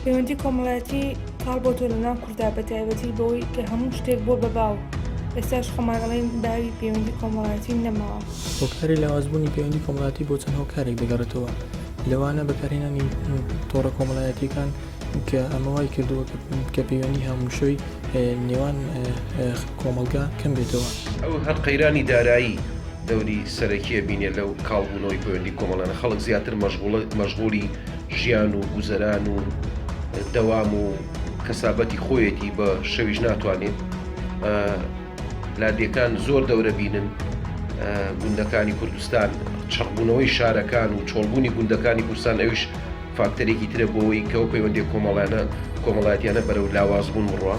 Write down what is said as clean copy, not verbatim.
پەیوەندی کۆمەڵایەتی کاڵ بۆ تۆ لە ناو کووردا بە تایبەتی بەوەی کە هەموو شتێک بۆ بەباو ئێستاش خۆمانەڵێن باوی پەیوەندی کۆمەڵایەتی نەماوە. هۆکاری لاوازبوونی پەیوەندی کۆمەڵایەتی بۆ چەند هۆکارێک دەگەڕێتەوە لەوانە بەکارهێنانی تۆڕە کۆمەڵایەتیەکان کە ئەمەوای کردووە کە پەیوەندی هەمووشۆی نێوان کۆمەڵگا کەم بێتەوە. ئەو هەر قەیرانی دارایی دەوری سەرەکیە بینێ لەو کاڵبوونەوەی پەیوەندی کۆمەڵانە خەڵک زیاتر مەشغوڵی ژیان و گوزەران و دەوام و کەسابەتی خۆیەتی بە شەویش ناتوانێت لادیەکان زۆر دەورە بینن گوندەکانی کوردستان چڕبوونەوەی شارەکان و چۆڵبوونی گوندەکانی کوردستان ئەوش فاکتەرێکی ترە بۆەوەی کە ئەو پەیوەندی کۆمەڵایەتیانە بەرەو لاوازبوون بڕوە.